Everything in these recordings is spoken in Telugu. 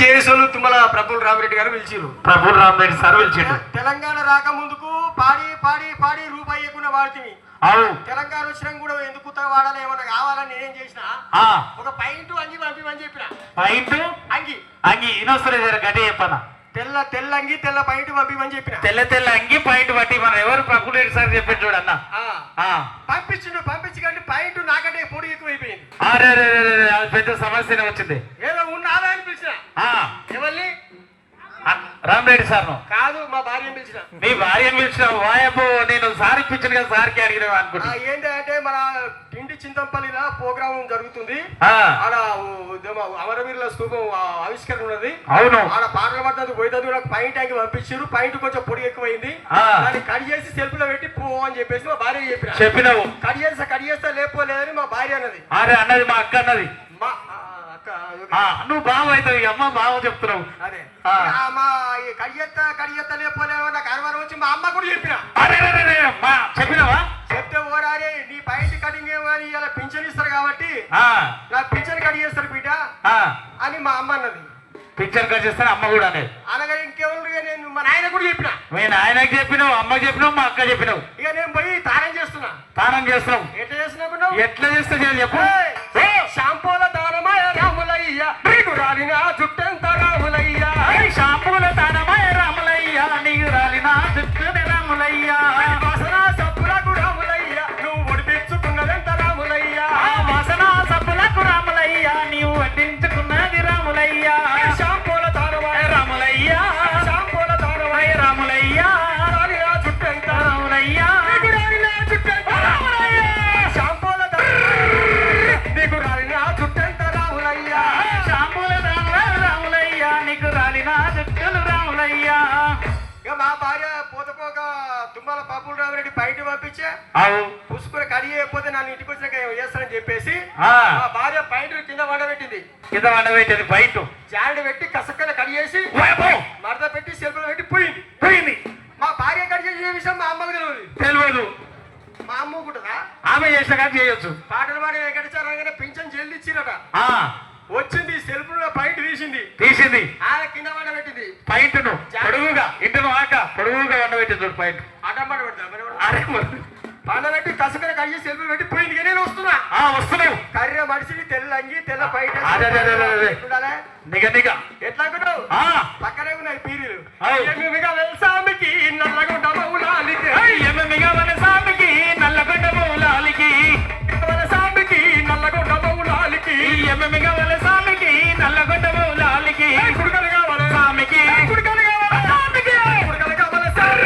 చేసేవాళ్ళు తుమ్మల ప్రఫుల్ రామరెడ్డి గారు పిలిచిరు. ప్రఫుల్ రామరెడ్డి సార్ పిలిచిండు. తెలంగాణ రాక ముందుకు పాడి పాడి పాడి రూపాయి ఎక్కువ వాడుతుంది. అవు తెలంగాణ వచ్చినా కూడా ఎందుకు వాడాలి ఏమన్నా కావాలని నేనేం చేసిన ఒక పైంట్ అంగి పంపిమని చెప్పిన. పైంట్ అంగి అంగి ఇనొస్తలే గట్టి చెప్పనా. తెల్ల అంగి తెల్ల పైంట్ పంపిమని చెప్పిన. తెల్ల అంగి పాయింట్ బట్టి మన ఎవరు ప్రఫుల్ రెడ్డి సార్ చెప్పారు చూడన్న. పంపించి కానీ పాయింట్ నాకంటే పొడి ఎక్కువైపోయింది. అది పెద్ద సమస్యనే వచ్చింది. ఏదో ఉన్నాదా అని పిలిచిన. ఎవరిని? రామరెడ్డి సార్ కాదు, మా భార్య పిలిచిన. మీ భార్యను పిలిచిన వాయపు నేను సార్ ఇప్పించాను కదా, సార్కి అడిగిన అనుకుంటా. ఏంటంటే మన ఇంటి చింతంపల్లిలో ప్రోగ్రామ్ జరుగుతుంది. ఆడ అమరవీరుల స్తూపం ఆవిష్కరణ ఉన్నది. అవును, ఆడ పాటలు పడ్డది పోయినది. నాకు పాయింట్ అంగి పంపించారు. పాయింట్ కొంచెం పొడి ఎక్కువైంది. దాన్ని కట్ చేసి సెల్ఫ్ లో పెట్టి పో అని చెప్పేసి మా భార్య చెప్పినావు. కట్ చేస్తా లేకపోలేదని మా భార్య అన్నది. అన్నది మా అక్క అన్నది. నువ్వు బావ అవుతావు, అమ్మ బావ చెప్తున్నావు. అదే కడియత్త లేకపోలేవో నాకు అనుమానం వచ్చి మా అమ్మ కూడా చెప్పిన. చెప్పినావా? చెప్తే ఓరారే నీ పాయింట్ కటింగ్ ఏమో అని ఇలా పింఛన్ ఇస్తారు కాబట్టి నాకు పింఛన్ కట్ చేస్తారు బిడ్డ అని మా అమ్మ అన్నది. పిక్చర్ కట్ చేస్తాను అమ్మ కూడా అనేది. అలాగే ఇంకెవరు? నేను మా నాయన కూడా చెప్పిన. మీ నాయనకి చెప్పినావు, అమ్మకి చెప్పినావు, మా అక్క చెప్పినావు. ఇక నేను పోయి తానం చేస్తున్నావు. ఎట్లా చేస్తున్నావు? ఎట్లా చేస్తా చెప్పు. షాంపూల దానమయ రాములయ్య నీకు రాలిన చుట్టంత రాములయ్య. షాంపూల దానమయ రాములయ్య నీకు రాలిన చుట్టూ రాములయ్య. వాసన సబ్బులకు రాములయ్య నువ్వు ఒడిపించుకున్నదంత రాములయ్య. వాసన సబ్బులకు రాములయ్య నీవు వడ్డించుకున్నది రాములయ్య. షాంపూల దానమయ రాములయ్య, షాంపూల దానమయ రాములయ్య రాలిన చుట్టంత రాములయ్య. రాలిన చుట్టంత రాములయ్య. షాంపూల నీకు రాలిన చుట్టంత రాములయ్య. షాంపూల రాములయ్య నీకు రాలిన చుట్టలు రాములయ్య. ఇక మా భార్య పోతపోక తుమ్మల ప్రఫుల్ రామరెడ్డి బయట పంపించే పుసుకుని కడి అయిపోతే నన్ను ఇంటికి వచ్చినాక చేస్తానని చెప్పేసి మా భార్య పైంట్ కింద వండబెట్టింది. బయట జాండ్ పెట్టి కసక్కన కడి చేసి మరద పెట్టి సెల్ఫ్లో పెట్టి పోయింది. మా భార్య కడి చేసే విషయం మా అమ్మకు తెలియదు. మా అమ్మ ఉంటుందా? ఆమె చేసిన కానీ చేయొచ్చు. పాటలు పాడి ఎక్కడిచారగానే పింఛన్ జల్ది ఇచ్చిరట. వచ్చింది సెల్ఫ్ లో పాయింట్ తీసింది. ఆమె కింద వండబెట్టింది పాయింట్ ను పొడుగుగా ఇంటను ఆక పొడుగుగా వండబెట్టింది పాయింట్. అడ్డం పండబెట్టి కసకర కడిగి సెల్ఫ్ పెట్టి పోయింది. నేను వస్తున్నావు. కర్ర మనిషిని తెల్ల అంగి తెల్ల పైట నిగ ఎట్లా అనుకుంటావు? పక్కనే ఉన్నాయి పీరీలు. సామికి నల్లగొండ మౌలాలికి సామికి నల్లగొండ మౌలాలికి సామికి నల్లగొండ మౌలాలికి సామికి నల్లగొండ మౌలాలికి కుడుకలు కావాలి సామికి కుడుకలు కావాలి కుడుకలు కావాలి సార్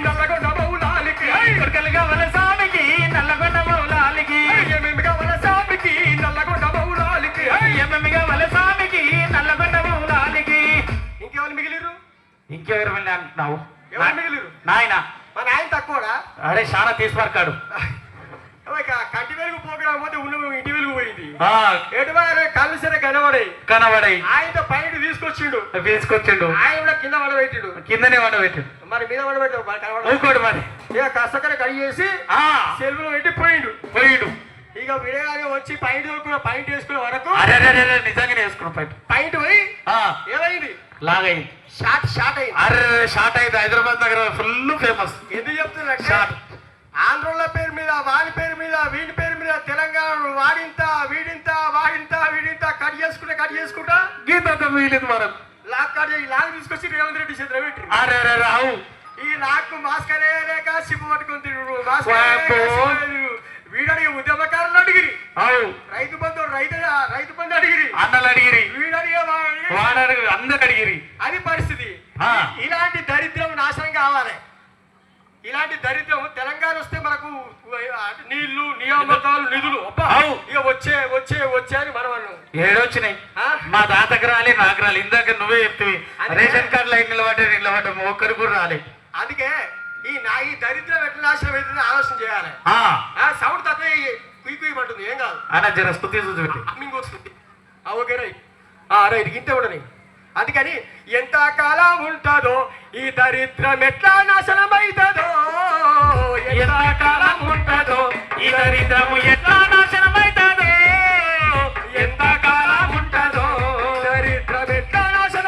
నల్లగొండ మౌలాలికి కుడుకలు కావాలి సామికి నల్లగొండ మౌలాలికి ఏమేమి కావాలి సామికి నల్లగొండ మౌలాలికి ఏమేమి కావాలి సామికి నల్లగొండ మౌలాలికి. ఇంకెవరు వెళ్ళి అంటున్నావు? ఎవరు మిగిలిరు? నాయన. మా నాయన తక్కువడా? అరే చాలా తీసుపరకాడు. కంటి వెలుగు ప్రోగ్రామ్ పోతే ఉన్న ఇంటి వెలుగు పోయింది. ఎటువారే కళ్ళు సరే కనబడాయి. ఆయనతో పైన తీసుకొచ్చిండు. ఆయన కూడా కిందనే వండబెట్టిండు. మరి మీద వండబెట్టాడు మరి ఇక కష్టకర కడిగేసి సెల్ఫ్ లో పెట్టి పోయిండు. ఇక విడగానే వచ్చి పైంట్ వేసుకునే వరకు నిజంగానే వేసుకున్నాం పైంట్ పోయి ఏమైంది? లాగైంది. షార్ట్ అయింది. షార్ట్ అయింది. హైదరాబాద్ దగ్గర ఫుల్ ఫేమస్. ఎందుకు చెప్తున్నా? ఆంధ్రోళ్ళ పేరు మీద వాడి పేరు మీద వీడి పేరు మీద తెలంగాణ వీడింత కట్ చేసుకుంటా గీత మిగిలింది మనం. లాక్ తీసుకొచ్చి రేవంత్ రెడ్డి చేతిలో పెట్టి రావు ఈ లాక్ మాస్క్ లేక సిప్పు పట్టుకుని తిరుగు. వీడడిగి ఉద్యమకారులు అడిగిరి. రైతు బంధు అడిగిరి. అన్నలు అడిగిరి. వీడడిగి అందరు అడిగిరి. అది పరిస్థితి. ఇలాంటి దరిద్రం నాశనం కావాలి. ఇలాంటి దరిద్రం తెలంగాణ వస్తే మనకు నీళ్లు నియామకాలు నిధులు ఇక వచ్చే అని మనం అన్నాం. ఏడొచ్చినాయి. మా తాతకు రాలే, నాకు రాలి. ఇందాక నువ్వే చెప్తివి రేషన్ కార్డు లైన్ నిలబడ్డా ఒక్కరు కూడా రాలే. అందుకే ఈ దరిద్రం ఎట్లా నాశనం అవుతుంది ఆలోచన చేయాలి. సౌండ్ తక్కువ కుయ్యమంటుంది. ఏం కాదు అన్న జర స్తుతి చూసి అమ్మింగ్ వస్తుంది. ఓకే రైట్ ఇంతే ఉండని. అందుకని ఎంత కాలం ఉంటుందో ఈ దరిద్రం ఎట్లా నాశనం అవుతుందో. ఎంత కాలం ఉంటుందో ఈ దరిద్రము ఎట్లా నాశనం అవుతుందో. ఎంత కాలం ఉంటుందో దరిద్రం ఎట్లా నాశనం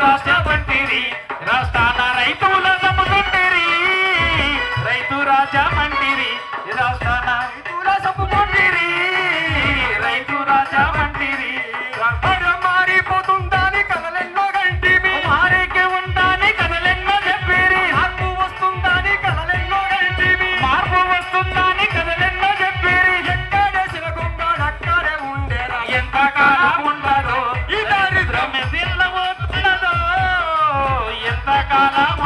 రాష్ట్రమంటిరి రాష్ట్రాల రైతుల సముకుంటిరి రైతు రాజమంటిరి రాష్ట్రాల రైతుల సముకుంటిరి రైతు రాజమంటిరి మారిపోతుందని కలలెన్నో గంటివి మారికి ఉందని కథలెన్నో చెప్పిరి మార్పు వస్తుందని కలలెన్నో గంటివి మార్పు వస్తుందని కథలెన్నో చెప్పిరి ఎక్కడేసిన కొంగాడు అక్కడే ఉండేరా ఎంతకాలం ఉండదో ఈ దారిద్ర్యం ఎదిల్లబోతున్నదో ఎంతకాలం